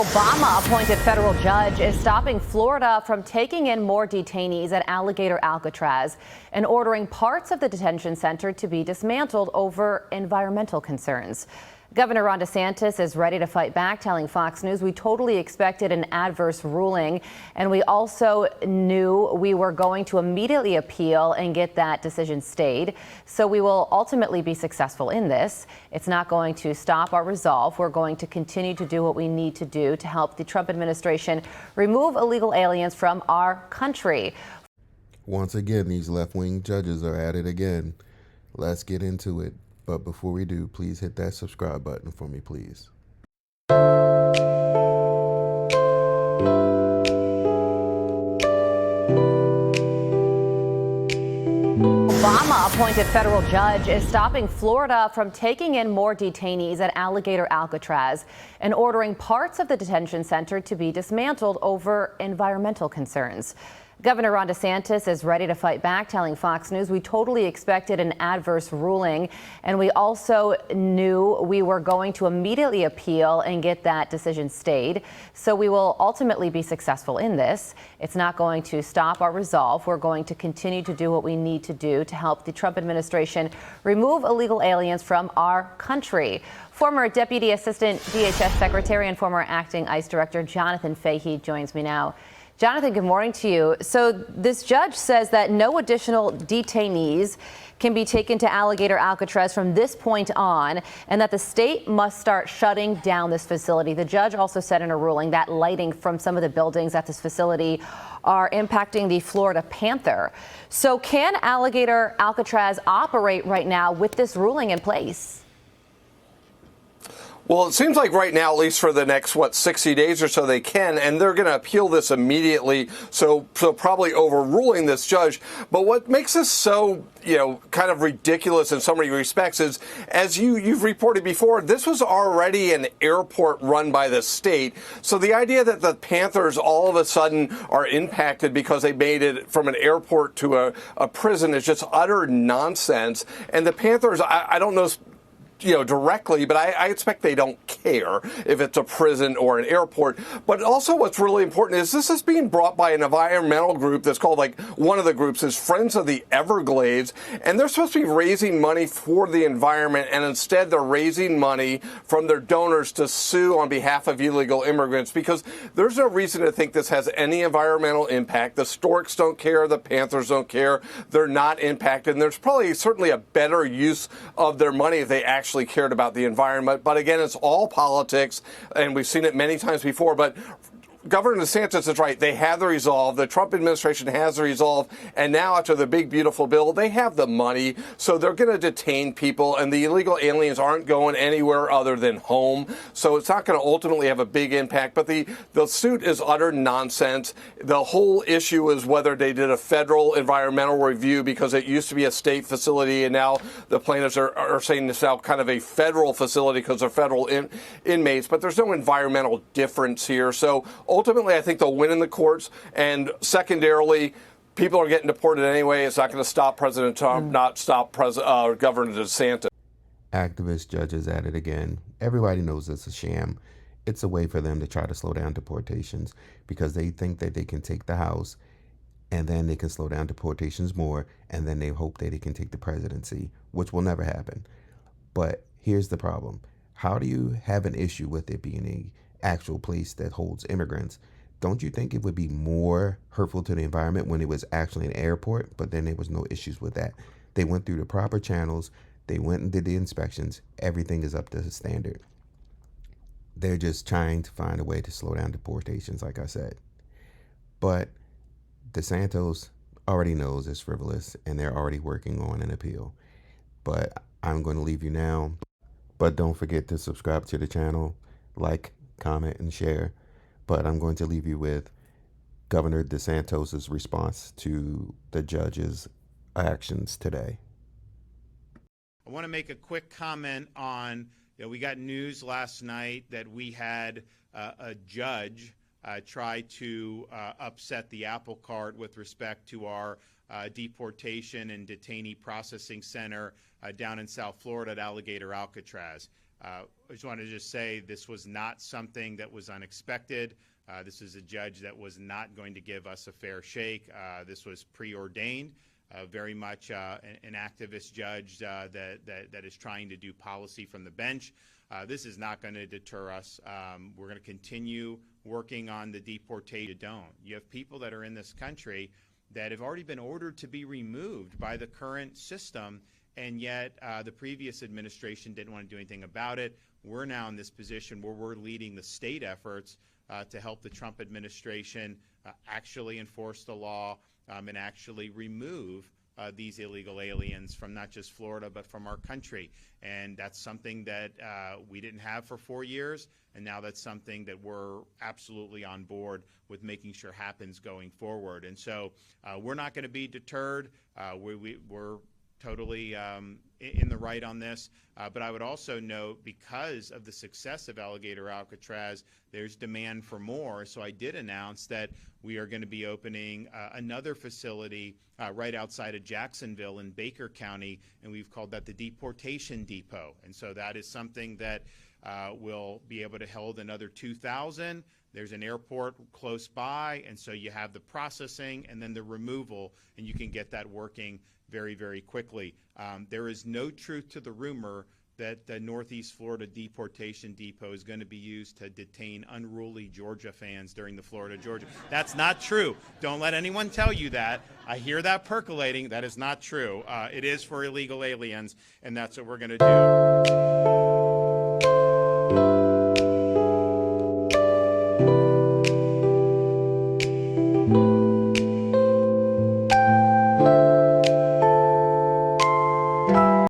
Obama-appointed federal judge is stopping Florida from taking in more detainees at Alligator Alcatraz and ordering parts of the detention center to be dismantled over environmental concerns. Governor Ron DeSantis is ready to fight back, telling Fox News, "We totally expected an adverse ruling, and we also knew we were going to immediately appeal and get that decision stayed. So we will ultimately be successful in this. It's not going to stop our resolve. We're going to continue to do what we need to do to help the Trump administration remove illegal aliens from our country." Once again, these left-wing judges are at it again. Let's get into it. But before we do, please hit that subscribe button for me, please. Obama-appointed federal judge is stopping Florida from taking in more detainees at Alligator Alcatraz and ordering parts of the detention center to be dismantled over environmental concerns. Governor Ron DeSantis is ready to fight back, telling Fox News, "We totally expected an adverse ruling, and we also knew we were going to immediately appeal and get that decision stayed. So we will ultimately be successful in this. It's not going to stop our resolve. We're going to continue to do what we need to do to help the Trump administration remove illegal aliens from our country." Former Deputy Assistant DHS Secretary and former Acting ICE Director Jonathan Fahey joins me now. Jonathan, good morning to you. So this judge says that no additional detainees can be taken to Alligator Alcatraz from this point on, and that the state must start shutting down this facility. The judge also said in a ruling that lighting from some of the buildings at this facility are impacting the Florida panther. So can Alligator Alcatraz operate right now with this ruling in place? Well, it seems like right now, at least for the next, 60 days or so, they can, and they're going to appeal this immediately, so probably overruling this judge. But what makes this so, kind of ridiculous in so many respects is, as you've reported before, this was already an airport run by the state. So the idea that the Panthers all of a sudden are impacted because they made it from an airport to a prison is just utter nonsense. And the Panthers, I don't know directly, but I expect they don't care if it's a prison or an airport. But also what's really important is this is being brought by an environmental group that's called, one of the groups is Friends of the Everglades, and they're supposed to be raising money for the environment, and instead they're raising money from their donors to sue on behalf of illegal immigrants, because there's no reason to think this has any environmental impact. The storks don't care, the panthers don't care, they're not impacted, and there's probably certainly a better use of their money if they actually cared about the environment. But again, it's all politics, and we've seen it many times before. But Governor DeSantis is right. They have the resolve. The Trump administration has the resolve. And now, after the big, beautiful bill, they have the money. So they're going to detain people. And the illegal aliens aren't going anywhere other than home. So it's not going to ultimately have a big impact. But the suit is utter nonsense. The whole issue is whether they did a federal environmental review, because it used to be a state facility. And now the plaintiffs are saying it's now kind of a federal facility because they're federal inmates. But there's no environmental difference here. So ultimately, I think they'll win in the courts, and secondarily, people are getting deported anyway. It's not going to stop President Trump, not stop Governor DeSantis. Activist judges at it again. Everybody knows it's a sham. It's a way for them to try to slow down deportations, because they think that they can take the House, and then they can slow down deportations more, and then they hope that they can take the presidency, which will never happen. But here's the problem. How do you have an issue with it being a actual place that holds immigrants? Don't you think it would be more hurtful to the environment when it was actually an airport? But then there was no issues with that. They went through the proper channels. They went and did the inspections. Everything is up to the standard. They're just trying to find a way to slow down deportations, like I said. But DeSantis already knows it's frivolous, and they're already working on an appeal. But I'm going to leave you now. But don't forget to subscribe to the channel, like, comment, and share. But I'm going to leave you with Governor DeSantis' response to the judge's actions today. I want to make a quick comment on, we got news last night that we had a judge try to upset the apple cart with respect to our deportation and detainee processing center down in South Florida at Alligator Alcatraz. I just want to just say this was not something that was unexpected. This is a judge that was not going to give us a fair shake. This was preordained. Very much an activist judge that is trying to do policy from the bench. This is not going to deter us. We're going to continue working on the deportation. You have people that are in this country that have already been ordered to be removed by the current system, and yet the previous administration didn't want to do anything about it. We're now in this position where we're leading the state efforts to help the Trump administration actually enforce the law and actually remove these illegal aliens from not just Florida but from our country. And that's something that we didn't have for 4 years, and now that's something that we're absolutely on board with making sure happens going forward. And so we're not going to be deterred. We're totally in the right on this. But I would also note, because of the success of Alligator Alcatraz, there's demand for more. So I did announce that we are going to be opening another facility right outside of Jacksonville in Baker County, and we've called that the Deportation Depot. And so that is something that will be able to hold another 2,000. There's an airport close by, and so you have the processing and then the removal, and you can get that working very, very quickly. There is no truth to the rumor that the Northeast Florida Deportation Depot is going to be used to detain unruly Georgia fans during the Florida-Georgia. That's not true. Don't let anyone tell you that. I hear that percolating. That is not true. It is for illegal aliens, and that's what we're going to do.